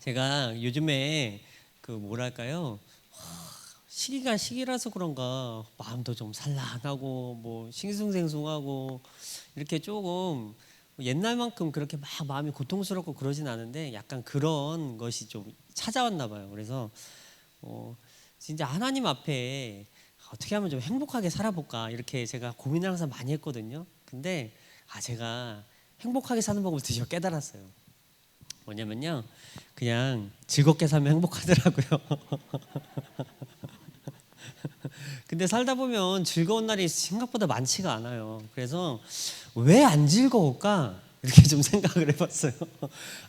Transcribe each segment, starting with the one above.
제가 요즘에 시기가 시기라서 그런가 마음도 좀 산란하고 뭐 싱숭생숭하고 이렇게 조금 옛날만큼 그렇게 막 마음이 고통스럽고 그러진 않은데 약간 그런 것이 좀 찾아왔나 봐요. 그래서 진짜 하나님 앞에 어떻게 하면 좀 행복하게 살아볼까 이렇게 제가 고민을 항상 많이 했거든요. 근데 제가 행복하게 사는 법을 드디어 깨달았어요. 뭐냐면요, 그냥 즐겁게 살면 행복하더라고요. 근데 살다 보면 즐거운 날이 생각보다 많지가 않아요. 그래서 왜 안 즐거울까? 이렇게 좀 생각을 해봤어요.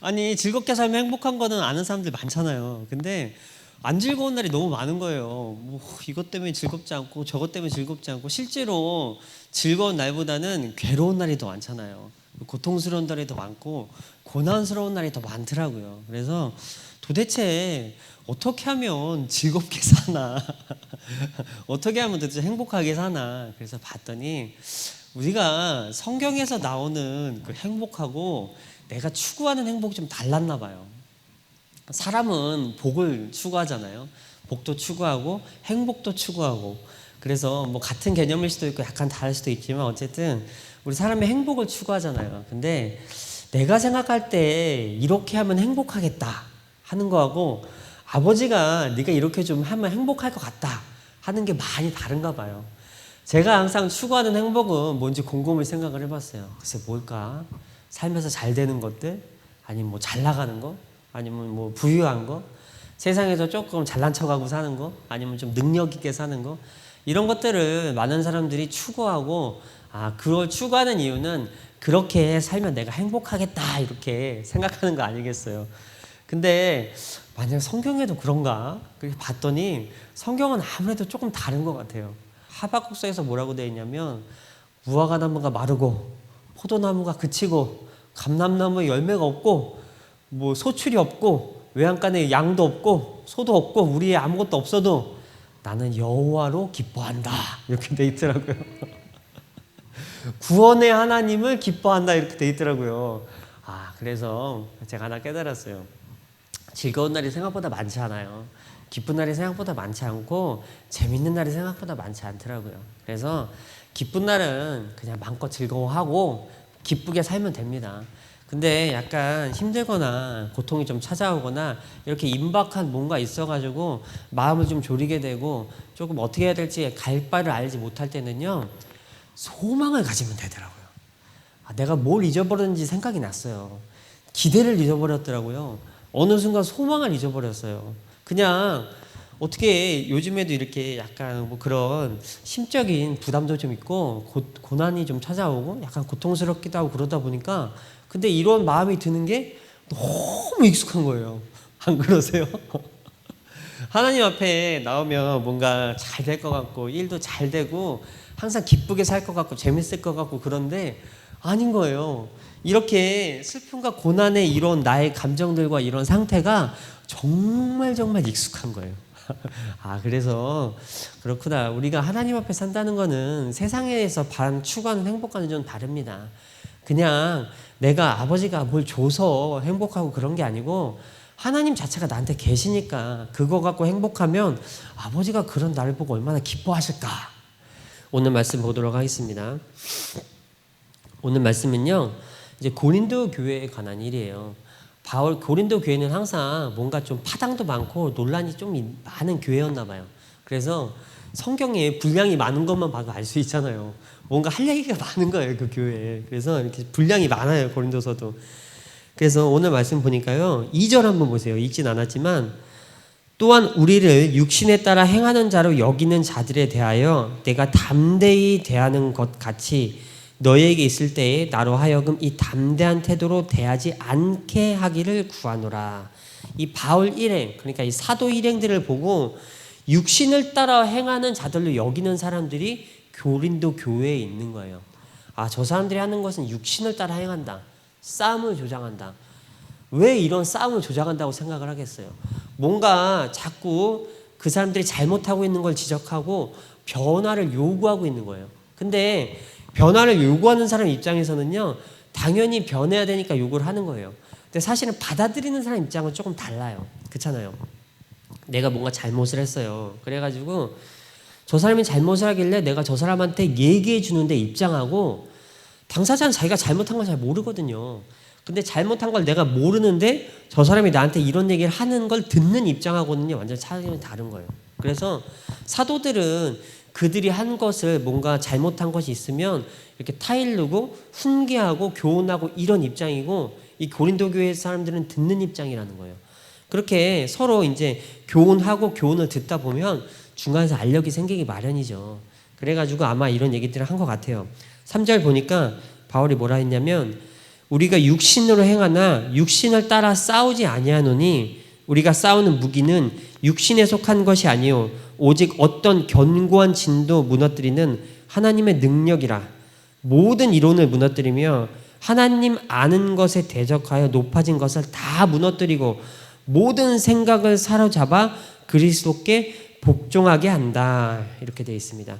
아니, 즐겁게 살면 행복한 거는 아는 사람들 많잖아요. 근데 안 즐거운 날이 너무 많은 거예요. 뭐 이것 때문에 즐겁지 않고 저것 때문에 즐겁지 않고, 실제로 즐거운 날보다는 괴로운 날이 더 많잖아요. 고통스러운 날이 더 많고 고난스러운 날이 더 많더라고요. 그래서 도대체 어떻게 하면 즐겁게 사나 어떻게 하면 도대체 행복하게 사나, 그래서 봤더니 우리가 성경에서 나오는 그 행복하고 내가 추구하는 행복이 좀 달랐나 봐요. 사람은 복을 추구하잖아요. 복도 추구하고 행복도 추구하고. 그래서 뭐 같은 개념일 수도 있고 약간 다를 수도 있지만 어쨌든 우리 사람의 행복을 추구하잖아요. 근데 내가 생각할 때 이렇게 하면 행복하겠다 하는 거하고, 아버지가 네가 이렇게 좀 하면 행복할 것 같다 하는 게 많이 다른가 봐요. 제가 항상 추구하는 행복은 뭔지 곰곰이 생각을 해봤어요. 글쎄 뭘까? 살면서 잘 되는 것들? 아니면 뭐 잘 나가는 거? 아니면 뭐 부유한 거? 세상에서 조금 잘난 척하고 사는 거? 아니면 좀 능력 있게 사는 거? 이런 것들을 많은 사람들이 추구하고, 그걸 추구하는 이유는 그렇게 살면 내가 행복하겠다 이렇게 생각하는 거 아니겠어요? 근데 만약 성경에도 그런가? 그렇게 봤더니 성경은 아무래도 조금 다른 것 같아요. 하박국서에서 뭐라고 되어 있냐면, 무화과 나무가 마르고 포도나무가 그치고 감람나무에 열매가 없고 뭐 소출이 없고 외양간에 양도 없고 소도 없고 우리에 아무것도 없어도 나는 여호와로 기뻐한다 이렇게 돼 있더라고요. 구원의 하나님을 기뻐한다 이렇게 돼 있더라고요. 그래서 제가 하나 깨달았어요. 즐거운 날이 생각보다 많지 않아요. 기쁜 날이 생각보다 많지 않고 재밌는 날이 생각보다 많지 않더라고요. 그래서 기쁜 날은 그냥 마음껏 즐거워하고 기쁘게 살면 됩니다. 근데 약간 힘들거나 고통이 좀 찾아오거나 이렇게 임박한 뭔가 있어가지고 마음을 좀 졸이게 되고 조금 어떻게 해야 될지 갈 바를 알지 못할 때는요, 소망을 가지면 되더라고요. 내가 뭘 잊어버렸는지 생각이 났어요. 기대를 잊어버렸더라고요. 어느 순간 소망을 잊어버렸어요. 그냥 어떻게 요즘에도 이렇게 약간 뭐 그런 심적인 부담도 좀 있고 고난이 좀 찾아오고 약간 고통스럽기도 하고 그러다 보니까, 근데 이런 마음이 드는 게 너무 익숙한 거예요. 안 그러세요? 하나님 앞에 나오면 뭔가 잘 될 것 같고 일도 잘 되고 항상 기쁘게 살 것 같고 재밌을 것 같고, 그런데 아닌 거예요. 이렇게 슬픔과 고난의 이런 나의 감정들과 이런 상태가 정말 정말 익숙한 거예요. 그래서 그렇구나. 우리가 하나님 앞에 산다는 거는 세상에서 추구하는 행복과는 좀 다릅니다. 그냥 내가 아버지가 뭘 줘서 행복하고 그런 게 아니고, 하나님 자체가 나한테 계시니까 그거 갖고 행복하면 아버지가 그런 나를 보고 얼마나 기뻐하실까. 오늘 말씀 보도록 하겠습니다. 오늘 말씀은요, 이제 고린도 교회에 관한 일이에요. 고린도 교회는 항상 뭔가 좀 파당도 많고 논란이 좀 많은 교회였나 봐요. 그래서 성경에 분량이 많은 것만 봐도 알 수 있잖아요. 뭔가 할 얘기가 많은 거예요, 그 교회에. 그래서 이렇게 분량이 많아요, 고린도서도. 그래서 오늘 말씀 보니까요, 2절 한번 보세요. 읽진 않았지만, 또한 우리를 육신에 따라 행하는 자로 여기는 자들에 대하여 내가 담대히 대하는 것 같이 너희에게 있을 때에 나로 하여금 이 담대한 태도로 대하지 않게 하기를 구하노라. 이 바울 일행, 그러니까 이 사도 일행들을 보고 육신을 따라 행하는 자들로 여기는 사람들이 고린도 교회에 있는 거예요. 저 사람들이 하는 것은 육신을 따라 행한다. 싸움을 조장한다. 왜 이런 싸움을 조장한다고 생각을 하겠어요? 뭔가 자꾸 그 사람들이 잘못하고 있는 걸 지적하고 변화를 요구하고 있는 거예요. 근데 변화를 요구하는 사람 입장에서는요, 당연히 변해야 되니까 요구를 하는 거예요. 근데 사실은 받아들이는 사람 입장은 조금 달라요. 그렇잖아요. 내가 뭔가 잘못을 했어요. 그래가지고 저 사람이 잘못을 하길래 내가 저 사람한테 얘기해 주는데 입장하고, 당사자는 자기가 잘못한 걸 잘 모르거든요. 근데 잘못한 걸 내가 모르는데 저 사람이 나한테 이런 얘기를 하는 걸 듣는 입장하고는요, 완전히 차이는 다른 거예요. 그래서 사도들은 그들이 한 것을, 뭔가 잘못한 것이 있으면 이렇게 타일르고 훈계하고 교훈하고 이런 입장이고, 이 고린도 교회 사람들은 듣는 입장이라는 거예요. 그렇게 서로 이제 교훈하고 교훈을 듣다 보면 중간에서 알력이 생기기 마련이죠. 그래가지고 아마 이런 얘기들을 한 것 같아요. 3절 보니까 바울이 뭐라 했냐면, 우리가 육신으로 행하나 육신을 따라 싸우지 아니하노니 우리가 싸우는 무기는 육신에 속한 것이 아니요 오직 어떤 견고한 진도 무너뜨리는 하나님의 능력이라. 모든 이론을 무너뜨리며 하나님 아는 것에 대적하여 높아진 것을 다 무너뜨리고 모든 생각을 사로잡아 그리스도께 복종하게 한다. 이렇게 되어 있습니다.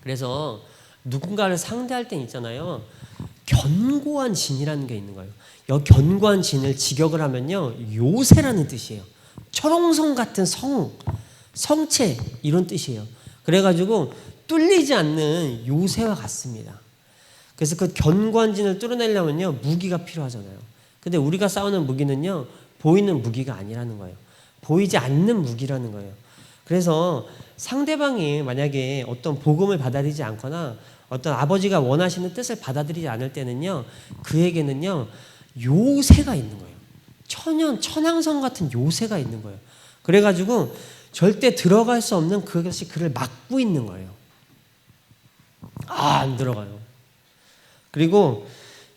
그래서 누군가를 상대할 땐 있잖아요, 견고한 진이라는 게 있는 거예요. 이 견고한 진을 직역을 하면요, 요새라는 뜻이에요. 철옹성 같은 성체 이런 뜻이에요. 그래가지고 뚫리지 않는 요새와 같습니다. 그래서 그 견고한 진을 뚫어내려면요, 무기가 필요하잖아요. 근데 우리가 싸우는 무기는요, 보이는 무기가 아니라는 거예요. 보이지 않는 무기라는 거예요. 그래서 상대방이 만약에 어떤 복음을 받아들이지 않거나 어떤 아버지가 원하시는 뜻을 받아들이지 않을 때는요, 그에게는요, 요새가 있는 거예요. 천왕성 같은 요새가 있는 거예요. 그래가지고 절대 들어갈 수 없는 그것이 그를 막고 있는 거예요. 안 들어가요. 그리고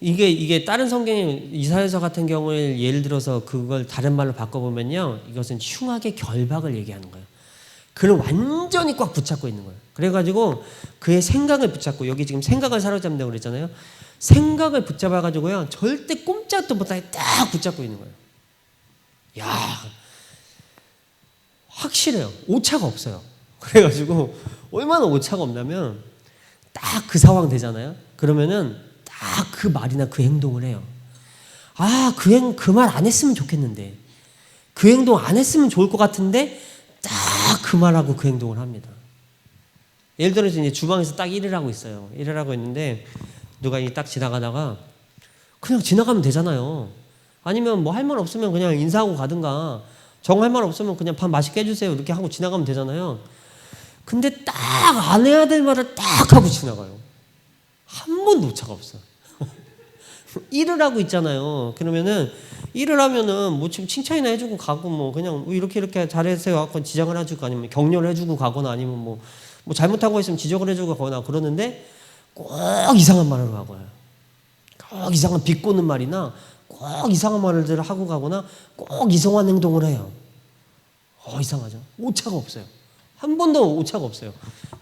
이게 다른 성경의 이사야서 같은 경우에 예를 들어서 그걸 다른 말로 바꿔보면요, 이것은 흉악의 결박을 얘기하는 거예요. 그를 완전히 꽉 붙잡고 있는 거예요. 그래가지고 그의 생각을 붙잡고, 여기 지금 생각을 사로잡는다고 그랬잖아요. 생각을 붙잡아가지고요, 절대 꼼짝도 못하게 딱 붙잡고 있는 거예요. 야, 확실해요. 오차가 없어요. 그래가지고 얼마나 오차가 없냐면, 딱 그 상황 되잖아요. 그러면은 딱 그 말이나 그 행동을 해요. 아, 그 말 안 했으면 좋겠는데, 그 행동 안 했으면 좋을 것 같은데 딱 그 말하고 그 행동을 합니다. 예를 들어서 이제 주방에서 딱 일을 하고 있어요. 일을 하고 있는데 누가 딱 지나가다가 그냥 지나가면 되잖아요. 아니면 뭐 할 말 없으면 그냥 인사하고 가든가, 정할 말 없으면 그냥 밥 맛있게 해주세요 이렇게 하고 지나가면 되잖아요. 근데 딱 안 해야 될 말을 딱 하고 지나가요. 한 번도 오차가 없어요. 일을 하고 있잖아요. 그러면은 일을 하면은 뭐 지금 칭찬이나 해주고 가고, 뭐 그냥 이렇게 잘해주세요 하고 지적을 해주고, 아니면 격려를 해주고 가거나, 아니면 뭐 잘못한 거 있으면 지적을 해주고 가거나 그러는데, 꼭 이상한 말을 하고요. 꼭 이상한 비꼬는 말이나 꼭 이상한 말을 하고 가거나 꼭 이상한 행동을 해요. 이상하죠. 오차가 없어요. 한 번도 오차가 없어요.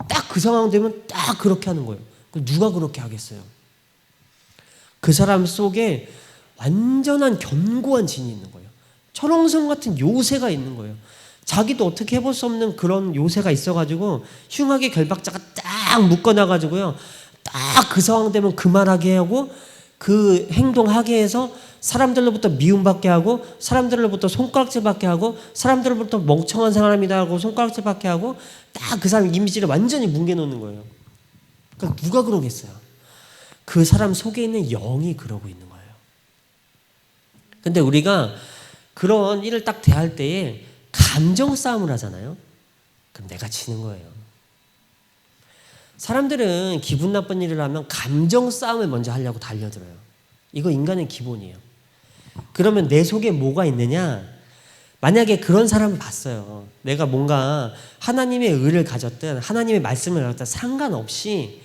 딱 그 상황 되면 딱 그렇게 하는 거예요. 누가 그렇게 하겠어요? 그 사람 속에 완전한 견고한 진이 있는 거예요. 철옹성 같은 요새가 있는 거예요. 자기도 어떻게 해볼 수 없는 그런 요새가 있어가지고 흉악의 결박자가 딱 묶어놔가지고요, 딱 그 상황 되면 그만하게 하고 그 행동하게 해서 사람들로부터 미움받게 하고, 사람들로부터 손가락질 받게 하고, 사람들로부터 멍청한 사람이다 하고 손가락질 받게 하고, 딱 그 사람 이미지를 완전히 뭉개놓는 거예요. 그러니까 누가 그러겠어요? 그 사람 속에 있는 영이 그러고 있는 거예요. 근데 우리가 그런 일을 딱 대할 때에 감정 싸움을 하잖아요. 그럼 내가 지는 거예요. 사람들은 기분 나쁜 일을 하면 감정 싸움을 먼저 하려고 달려들어요. 이거 인간의 기본이에요. 그러면 내 속에 뭐가 있느냐? 만약에 그런 사람을 봤어요. 내가 뭔가 하나님의 의를 가졌든 하나님의 말씀을 가졌든 상관없이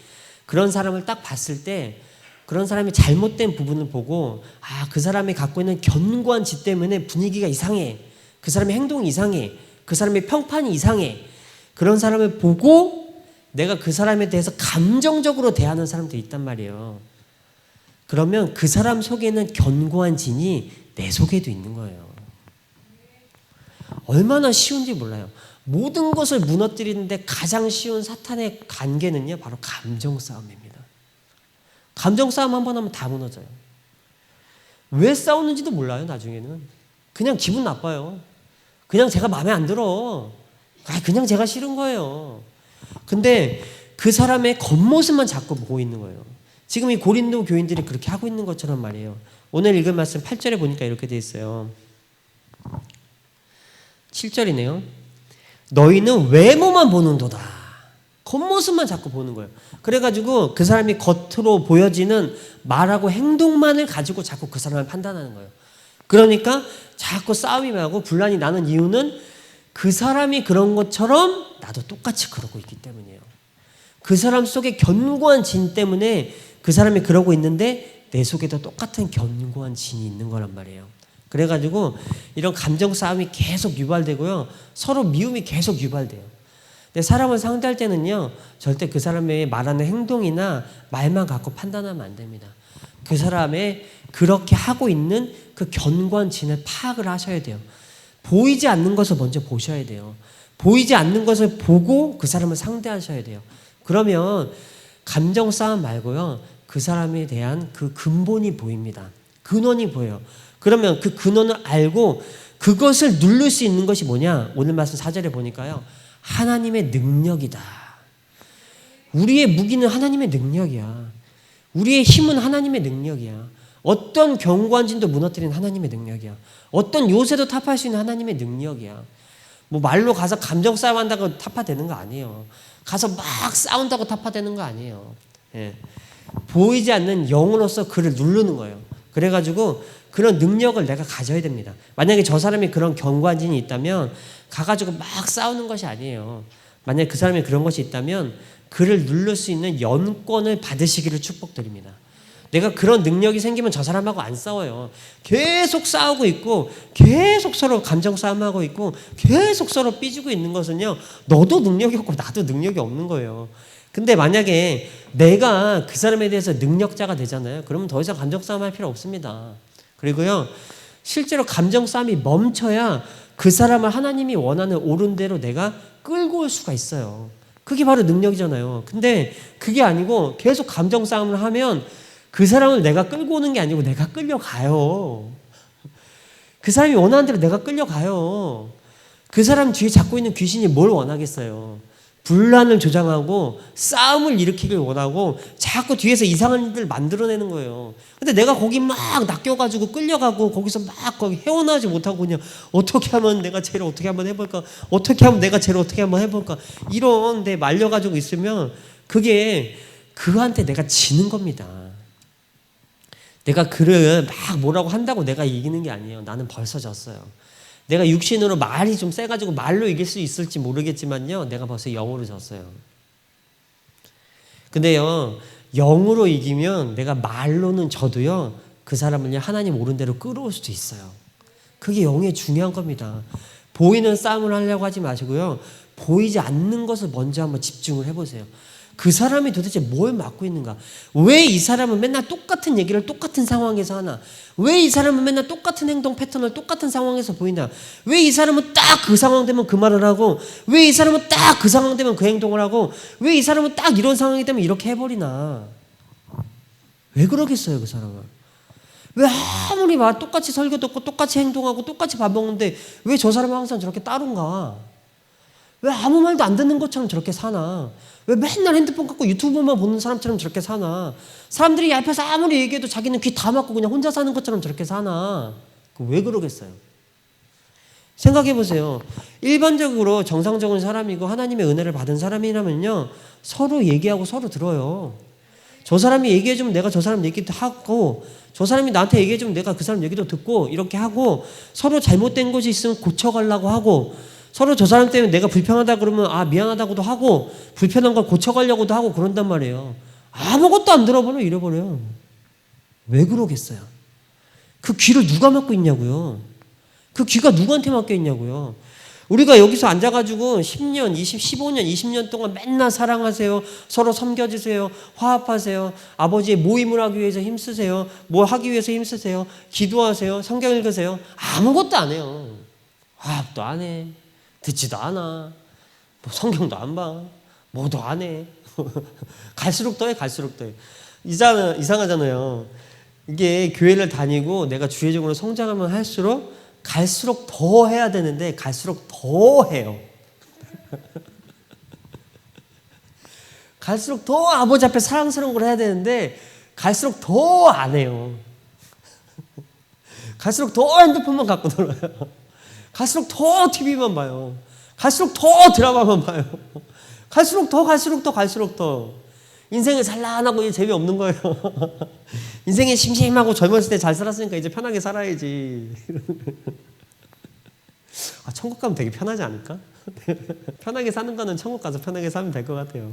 그런 사람을 딱 봤을 때, 그런 사람이 잘못된 부분을 보고, 그 사람이 갖고 있는 견고한 지 때문에 분위기가 이상해, 그 사람의 행동이 이상해, 그 사람의 평판이 이상해, 그런 사람을 보고 내가 그 사람에 대해서 감정적으로 대하는 사람들이 있단 말이에요. 그러면 그 사람 속에 있는 견고한 진이 내 속에도 있는 거예요. 얼마나 쉬운지 몰라요. 모든 것을 무너뜨리는데 가장 쉬운 사탄의 관계는요, 바로 감정 싸움입니다. 감정 싸움 한 번 하면 다 무너져요. 왜 싸우는지도 몰라요, 나중에는. 그냥 기분 나빠요. 그냥 제가 마음에 안 들어. 그냥 제가 싫은 거예요. 근데 그 사람의 겉모습만 자꾸 보고 있는 거예요. 지금 이 고린도 교인들이 그렇게 하고 있는 것처럼 말이에요. 오늘 읽은 말씀 8절에 보니까 이렇게 돼 있어요. 7절이네요. 너희는 외모만 보는도다. 겉모습만 자꾸 보는 거예요. 그래가지고 그 사람이 겉으로 보여지는 말하고 행동만을 가지고 자꾸 그 사람을 판단하는 거예요. 그러니까 자꾸 싸움이 나고 분란이 나는 이유는 그 사람이 그런 것처럼 나도 똑같이 그러고 있기 때문이에요. 그 사람 속에 견고한 진 때문에 그 사람이 그러고 있는데 내 속에도 똑같은 견고한 진이 있는 거란 말이에요. 그래가지고 이런 감정 싸움이 계속 유발되고요. 서로 미움이 계속 유발돼요. 근데 사람을 상대할 때는요, 절대 그 사람의 말하는 행동이나 말만 갖고 판단하면 안 됩니다. 그 사람의 그렇게 하고 있는 그 견고한 진을 파악을 하셔야 돼요. 보이지 않는 것을 먼저 보셔야 돼요. 보이지 않는 것을 보고 그 사람을 상대하셔야 돼요. 그러면 감정 싸움 말고요, 그 사람에 대한 그 근본이 보입니다. 근원이 보여요. 그러면 그 근원을 알고 그것을 누를 수 있는 것이 뭐냐? 오늘 말씀 4절에 보니까요, 하나님의 능력이다. 우리의 무기는 하나님의 능력이야. 우리의 힘은 하나님의 능력이야. 어떤 견고한 진도 무너뜨리는 하나님의 능력이야. 어떤 요새도 타파할 수 있는 하나님의 능력이야. 뭐 말로 가서 감정 싸움한다고 타파되는 거 아니에요. 가서 막 싸운다고 타파되는 거 아니에요. 예. 보이지 않는 영으로서 그를 누르는 거예요. 그래가지고 그런 능력을 내가 가져야 됩니다. 만약에 저 사람이 그런 견고한 진이 있다면 가가지고 막 싸우는 것이 아니에요. 만약에 그 사람이 그런 것이 있다면 그를 누를 수 있는 연권을 받으시기를 축복드립니다. 내가 그런 능력이 생기면 저 사람하고 안 싸워요. 계속 싸우고 있고 계속 서로 감정 싸움하고 있고 계속 서로 삐지고 있는 것은요, 너도 능력이 없고 나도 능력이 없는 거예요. 근데 만약에 내가 그 사람에 대해서 능력자가 되잖아요. 그러면 더 이상 감정 싸움 할 필요 없습니다. 그리고요, 실제로 감정 싸움이 멈춰야 그 사람을 하나님이 원하는 옳은 대로 내가 끌고 올 수가 있어요. 그게 바로 능력이잖아요. 근데 그게 아니고 계속 감정 싸움을 하면 그 사람을 내가 끌고 오는 게 아니고 내가 끌려가요. 그 사람이 원하는 대로 내가 끌려가요. 그 사람 뒤에 잡고 있는 귀신이 뭘 원하겠어요. 분란을 조장하고 싸움을 일으키길 원하고 자꾸 뒤에서 이상한 일들 만들어내는 거예요. 근데 내가 거기 막 낚여가지고 끌려가고 거기서 막 거기 헤어나지 못하고 그냥 어떻게 하면 내가 쟤를 어떻게 한번 해볼까, 어떻게 하면 내가 쟤를 어떻게 한번 해볼까, 이런 데 말려가지고 있으면 그게 그한테 내가 지는 겁니다. 내가 그를 막 뭐라고 한다고 내가 이기는 게 아니에요. 나는 벌써 졌어요. 내가 육신으로 말이 좀 세가지고 말로 이길 수 있을지 모르겠지만요, 내가 벌써 영으로 졌어요. 근데요, 영으로 이기면 내가 말로는 져도요, 그 사람을 하나님 옳은 대로 끌어올 수도 있어요. 그게 영의 중요한 겁니다. 보이는 싸움을 하려고 하지 마시고요, 보이지 않는 것을 먼저 한번 집중을 해보세요. 그 사람이 도대체 뭘 맡고 있는가? 왜 이 사람은 맨날 똑같은 얘기를 똑같은 상황에서 하나? 왜 이 사람은 맨날 똑같은 행동 패턴을 똑같은 상황에서 보이나? 왜 이 사람은 딱 그 상황 되면 그 말을 하고, 왜 이 사람은 딱 그 상황 되면 그 행동을 하고, 왜 이 사람은 딱 이런 상황이 되면 이렇게 해버리나? 왜 그러겠어요, 그 사람은? 왜 아무리 막 똑같이 설교 듣고 똑같이 행동하고 똑같이 밥 먹는데 왜 저 사람은 항상 저렇게 따른가? 왜 아무 말도 안 듣는 것처럼 저렇게 사나? 왜 맨날 핸드폰 갖고 유튜브만 보는 사람처럼 저렇게 사나? 사람들이 옆에서 아무리 얘기해도 자기는 귀 다 막고 그냥 혼자 사는 것처럼 저렇게 사나? 왜 그러겠어요? 생각해 보세요. 일반적으로 정상적인 사람이고 하나님의 은혜를 받은 사람이라면요, 서로 얘기하고 서로 들어요. 저 사람이 얘기해주면 내가 저 사람 얘기도 하고, 저 사람이 나한테 얘기해주면 내가 그 사람 얘기도 듣고, 이렇게 하고, 서로 잘못된 것이 있으면 고쳐가려고 하고, 서로 저 사람 때문에 내가 불편하다 그러면 미안하다고도 하고 불편한 걸 고쳐가려고도 하고 그런단 말이에요. 아무것도 안 들어보면 잃어버려요. 왜 그러겠어요? 그 귀를 누가 막고 있냐고요. 그 귀가 누구한테 맡겨 있냐고요. 우리가 여기서 앉아가지고 10년, 15년, 20년 동안 맨날 사랑하세요, 서로 섬겨주세요, 화합하세요, 아버지의 모임을 하기 위해서 힘쓰세요, 뭐 하기 위해서 힘쓰세요, 기도하세요, 성경 읽으세요. 아무것도 안 해요. 화합도 안 해, 듣지도 않아. 뭐 성경도 안 봐. 뭐도 안 해. 갈수록 더해, 갈수록 더해. 이상하잖아요. 이게 교회를 다니고 내가 주의적으로 성장하면 할수록 갈수록 더 해야 되는데 갈수록 더 해요. 갈수록 더 아버지 앞에 사랑스러운 걸 해야 되는데 갈수록 더 안 해요. 갈수록 더 핸드폰만 갖고 놀아요. 갈수록 더 TV만 봐요. 갈수록 더 드라마만 봐요. 갈수록 더. 인생을 산란하고 재미없는 거예요. 인생이 심심하고 젊었을 때 잘 살았으니까 이제 편하게 살아야지. 천국 가면 되게 편하지 않을까? 편하게 사는 거는 천국 가서 편하게 살면 될 것 같아요.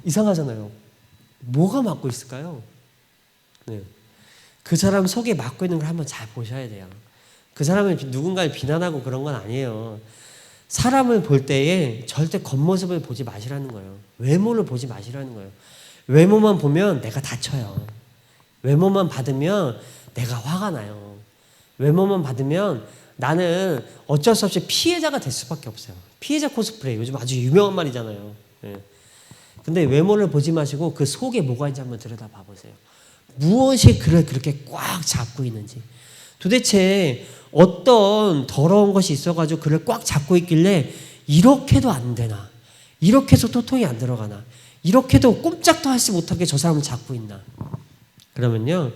이상하잖아요. 뭐가 막고 있을까요? 네. 그 사람 속에 막고 있는 걸 한번 잘 보셔야 돼요. 그 사람을 누군가를 비난하고 그런 건 아니에요. 사람을 볼 때에 절대 겉모습을 보지 마시라는 거예요. 외모를 보지 마시라는 거예요. 외모만 보면 내가 다쳐요. 외모만 받으면 내가 화가 나요. 외모만 받으면 나는 어쩔 수 없이 피해자가 될 수밖에 없어요. 피해자 코스프레 요즘 아주 유명한 말이잖아요. 네. 근데 외모를 보지 마시고 그 속에 뭐가 있는지 한번 들여다봐 보세요. 무엇이 그를 그렇게 꽉 잡고 있는지. 도대체 어떤 더러운 것이 있어가지고 그를 꽉 잡고 있길래 이렇게도 안 되나? 이렇게 해서 소통이 안 들어가나? 이렇게도 꼼짝도 하지 못하게 저 사람을 잡고 있나? 그러면요,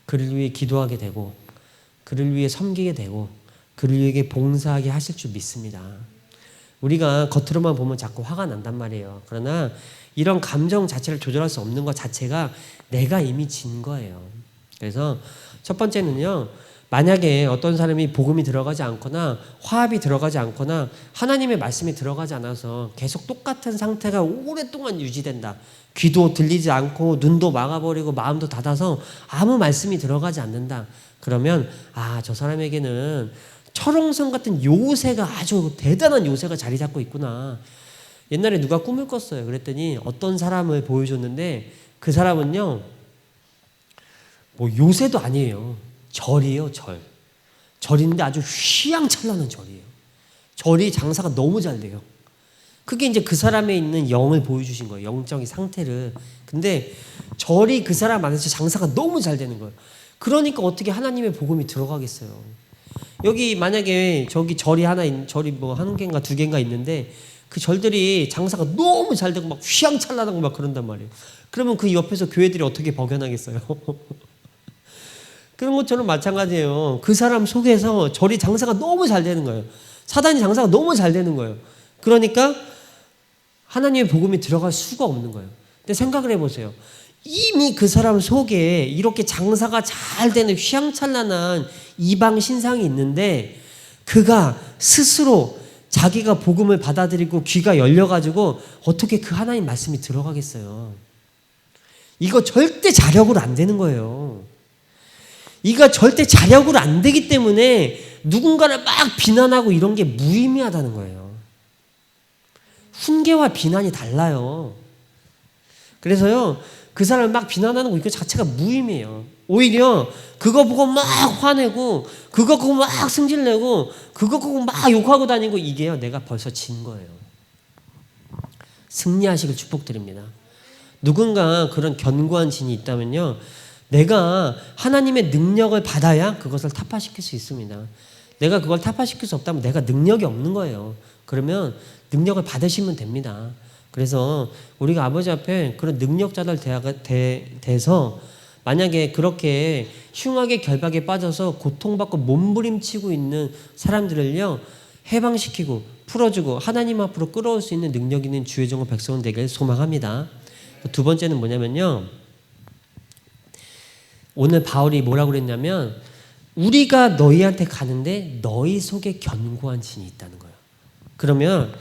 그를 위해 기도하게 되고, 그를 위해 섬기게 되고, 그를 위해 봉사하게 하실 줄 믿습니다. 우리가 겉으로만 보면 자꾸 화가 난단 말이에요. 그러나 이런 감정 자체를 조절할 수 없는 것 자체가 내가 이미 진 거예요. 그래서 첫 번째는요, 만약에 어떤 사람이 복음이 들어가지 않거나 화합이 들어가지 않거나 하나님의 말씀이 들어가지 않아서 계속 똑같은 상태가 오랫동안 유지된다. 귀도 들리지 않고 눈도 막아버리고 마음도 닫아서 아무 말씀이 들어가지 않는다. 그러면 저 사람에게는 철옹성 같은 요새가 아주 대단한 요새가 자리 잡고 있구나. 옛날에 누가 꿈을 꿨어요. 그랬더니 어떤 사람을 보여줬는데 그 사람은요, 뭐 요새도 아니에요. 절이에요, 절. 절인데 아주 휘황찬란한 절이에요. 절이 장사가 너무 잘 돼요. 그게 이제 그 사람에 있는 영을 보여주신 거예요. 영적인 상태를. 근데 절이 그 사람 안에서 장사가 너무 잘 되는 거예요. 그러니까 어떻게 하나님의 복음이 들어가겠어요. 여기 만약에 저기 절이 뭐 한 개인가 두 개인가 있는데 그 절들이 장사가 너무 잘 되고 막 휘황찬란하고 막 그런단 말이에요. 그러면 그 옆에서 교회들이 어떻게 버겨나겠어요? 그런 것처럼 마찬가지예요. 그 사람 속에서 절이 장사가 너무 잘 되는 거예요. 사단이 장사가 너무 잘 되는 거예요. 그러니까 하나님의 복음이 들어갈 수가 없는 거예요. 근데 생각을 해보세요. 이미 그 사람 속에 이렇게 장사가 잘 되는 휘황찬란한 이방 신상이 있는데 그가 스스로 자기가 복음을 받아들이고 귀가 열려가지고 어떻게 그 하나님 말씀이 들어가겠어요. 이거 절대 자력으로 안 되는 거예요. 이거 절대 자력으로 안 되기 때문에 누군가를 막 비난하고 이런 게 무의미하다는 거예요. 훈계와 비난이 달라요. 그래서요, 그 사람을 막 비난하는 거 이거 자체가 무의미해요. 오히려 그거 보고 막 화내고 그거 보고 막 승질내고 그거 보고 막 욕하고 다니고 이게요, 내가 벌써 진 거예요. 승리하시길 축복드립니다. 누군가 그런 견고한 진이 있다면요, 내가 하나님의 능력을 받아야 그것을 타파시킬 수 있습니다. 내가 그걸 타파시킬 수 없다면 내가 능력이 없는 거예요. 그러면 능력을 받으시면 됩니다. 그래서 우리가 아버지 앞에 그런 능력자들 돼서 만약에 그렇게 흉악의 결박에 빠져서 고통받고 몸부림치고 있는 사람들을요, 해방시키고 풀어주고 하나님 앞으로 끌어올 수 있는 능력 있는 주의 종과 백성은 되길 소망합니다. 두 번째는 뭐냐면요, 오늘 바울이 뭐라고 그랬냐면 우리가 너희한테 가는데 너희 속에 견고한 진이 있다는 거예요. 그러면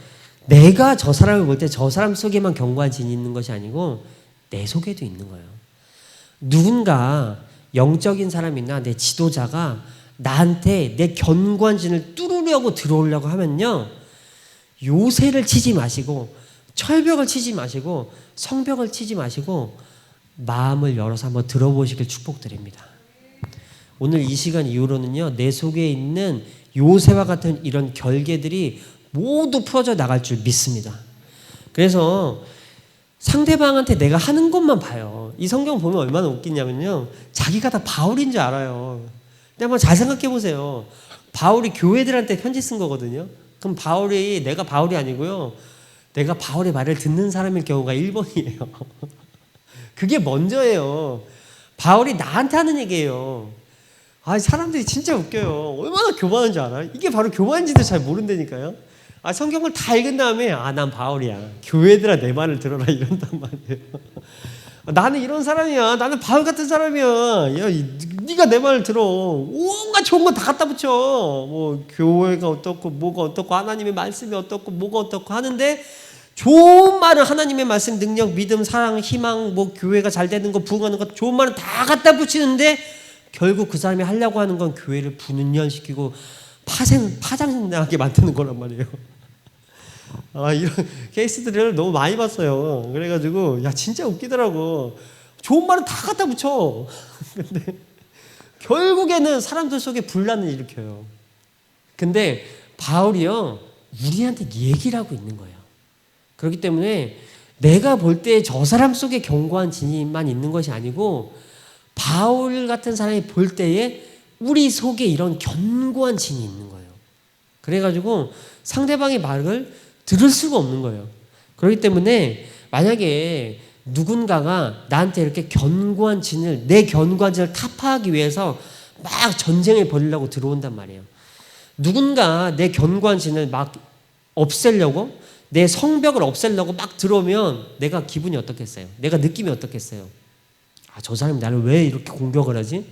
내가 저 사람을 볼 때 저 사람 속에만 견고한 진이 있는 것이 아니고 내 속에도 있는 거예요. 누군가 영적인 사람이나 내 지도자가 나한테 내 견고한 진을 뚫으려고 들어오려고 하면요, 요새를 치지 마시고 철벽을 치지 마시고 성벽을 치지 마시고 마음을 열어서 한번 들어보시길 축복드립니다. 오늘 이 시간 이후로는요, 내 속에 있는 요새와 같은 이런 결계들이 모두 풀어져 나갈 줄 믿습니다. 그래서 상대방한테 내가 하는 것만 봐요. 이 성경 보면 얼마나 웃기냐면요. 자기가 다 바울인 줄 알아요. 근데 한번 잘 생각해 보세요. 바울이 교회들한테 편지 쓴 거거든요. 그럼 내가 바울이 아니고요. 내가 바울의 말을 듣는 사람일 경우가 1번이에요. 그게 먼저예요. 바울이 나한테 하는 얘기예요. 사람들이 진짜 웃겨요. 얼마나 교만한 줄 알아? 이게 바로 교만인지도 잘 모른다니까요. 성경을 다 읽은 다음에 난 바울이야. 교회들아 내 말을 들어라 이런단 말이에요. 나는 이런 사람이야. 나는 바울 같은 사람이야. 야, 네가 내 말을 들어. 온갖 좋은 거 다 갖다 붙여. 뭐 교회가 어떻고 뭐가 어떻고 하나님의 말씀이 어떻고 뭐가 어떻고 하는데 좋은 말은 하나님의 말씀, 능력, 믿음, 사랑, 희망, 뭐 교회가 잘 되는 거, 부흥하는 거 좋은 말은 다 갖다 붙이는데 결국 그 사람이 하려고 하는 건 교회를 분열시키고 파장나게 만드는 거란 말이에요. 이런 케이스들을 너무 많이 봤어요. 그래가지고 진짜 웃기더라고. 좋은 말은 다 갖다 붙여. 근데 결국에는 사람들 속에 분란을 일으켜요. 근데 바울이요 우리한테 얘기를 하고 있는 거예요. 그렇기 때문에 내가 볼 때 저 사람 속에 견고한 진리만 있는 것이 아니고 바울 같은 사람이 볼 때에 우리 속에 이런 견고한 진이 있는 거예요. 그래가지고 상대방의 말을 들을 수가 없는 거예요. 그렇기 때문에 만약에 누군가가 나한테 이렇게 내 견고한 진을 타파하기 위해서 막 전쟁을 벌이려고 들어온단 말이에요. 누군가 내 견고한 진을 막 없애려고, 내 성벽을 없애려고 막 들어오면 내가 기분이 어떻겠어요? 내가 느낌이 어떻겠어요? 저 사람이 나를 왜 이렇게 공격을 하지?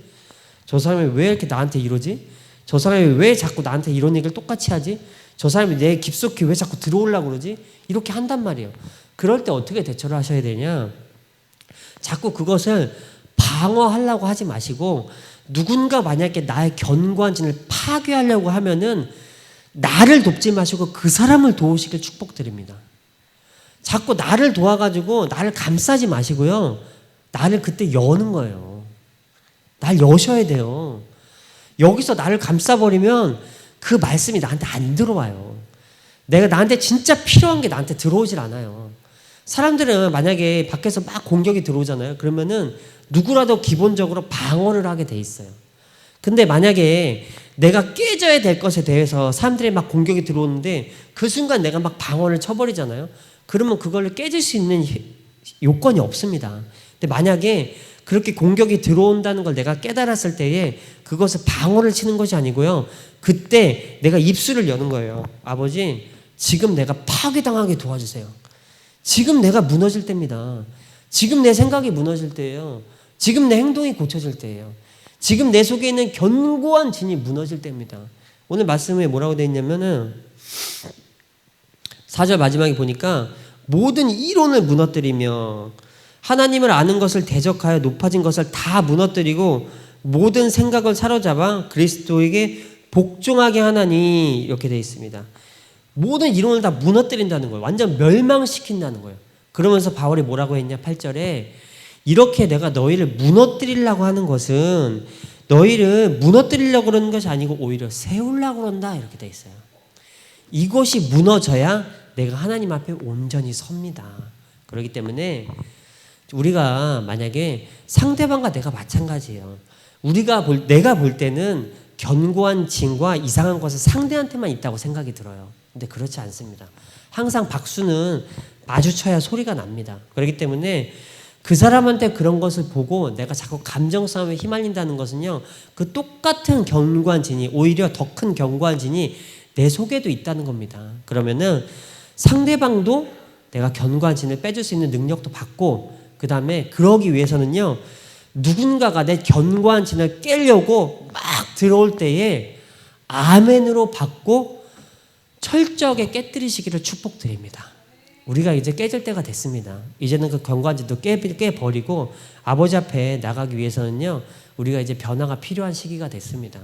저 사람이 왜 이렇게 나한테 이러지? 저 사람이 왜 자꾸 나한테 이런 얘기를 똑같이 하지? 저 사람이 내 깊숙이 왜 자꾸 들어오려고 그러지? 이렇게 한단 말이에요. 그럴 때 어떻게 대처를 하셔야 되냐? 자꾸 그것을 방어하려고 하지 마시고 누군가 만약에 나의 견고한 진을 파괴하려고 하면은 나를 돕지 마시고 그 사람을 도우시길 축복드립니다. 자꾸 나를 도와가지고 나를 감싸지 마시고요. 나를 그때 여는 거예요. 날 여셔야 돼요. 여기서 나를 감싸버리면 그 말씀이 나한테 안 들어와요. 내가 나한테 진짜 필요한 게 나한테 들어오질 않아요. 사람들은 만약에 밖에서 막 공격이 들어오잖아요. 그러면은 누구라도 기본적으로 방어를 하게 돼 있어요. 근데 만약에 내가 깨져야 될 것에 대해서 사람들이 막 공격이 들어오는데 그 순간 내가 막 방어를 쳐버리잖아요. 그러면 그걸 깨질 수 있는 요건이 없습니다. 근데 만약에 그렇게 공격이 들어온다는 걸 내가 깨달았을 때에 그것을 방어를 치는 것이 아니고요. 그때 내가 입술을 여는 거예요. 아버지, 지금 내가 파괴당하게 도와주세요. 지금 내가 무너질 때입니다. 지금 내 생각이 무너질 때예요. 지금 내 행동이 고쳐질 때예요. 지금 내 속에 있는 견고한 진이 무너질 때입니다. 오늘 말씀에 뭐라고 되어 있냐면은 4절 마지막에 보니까 모든 이론을 무너뜨리며 하나님을 아는 것을 대적하여 높아진 것을 다 무너뜨리고 모든 생각을 사로잡아 그리스도에게 복종하게 하나니 이렇게 되어 있습니다. 모든 이론을 다 무너뜨린다는 거예요. 완전 멸망시킨다는 거예요. 그러면서 바울이 뭐라고 했냐 8절에 이렇게 내가 너희를 무너뜨리려고 하는 것은 너희를 무너뜨리려고 그러는 것이 아니고 오히려 세우려고 그런다 이렇게 되어 있어요. 이것이 무너져야 내가 하나님 앞에 온전히 섭니다. 그렇기 때문에 우리가 만약에 상대방과 내가 마찬가지예요. 내가 볼 때는 견고한 진과 이상한 것은 상대한테만 있다고 생각이 들어요. 근데 그렇지 않습니다. 항상 박수는 마주쳐야 소리가 납니다. 그렇기 때문에 그 사람한테 그런 것을 보고 내가 자꾸 감정 싸움에 휘말린다는 것은요, 그 똑같은 견고한 진이, 오히려 더 큰 견고한 진이 내 속에도 있다는 겁니다. 그러면은 상대방도 내가 견고한 진을 빼줄 수 있는 능력도 받고, 그 다음에 그러기 위해서는요, 누군가가 내 견고한 진을 깨려고 막 들어올 때에 아멘으로 받고 철저하게 깨뜨리시기를 축복드립니다. 우리가 이제 깨질 때가 됐습니다. 이제는 그 견고한 진도 깨버리고 아버지 앞에 나가기 위해서는요, 우리가 이제 변화가 필요한 시기가 됐습니다.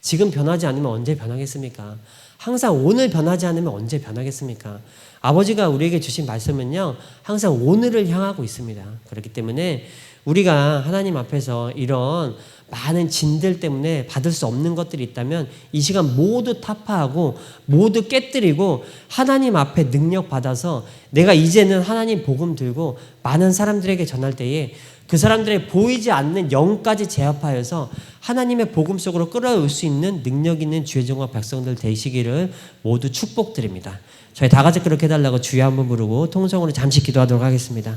지금 변하지 않으면 언제 변하겠습니까? 항상 오늘 변하지 않으면 언제 변하겠습니까? 아버지가 우리에게 주신 말씀은요, 항상 오늘을 향하고 있습니다. 그렇기 때문에 우리가 하나님 앞에서 이런 많은 진들 때문에 받을 수 없는 것들이 있다면 이 시간 모두 타파하고 모두 깨뜨리고 하나님 앞에 능력 받아서 내가 이제는 하나님 복음 들고 많은 사람들에게 전할 때에 그 사람들의 보이지 않는 영까지 제압하여서 하나님의 복음 속으로 끌어올 수 있는 능력 있는 주의 종과 백성들 되시기를 모두 축복드립니다. 저희 다 같이 그렇게 해달라고 주여 한번 부르고 통성으로 잠시 기도하도록 하겠습니다.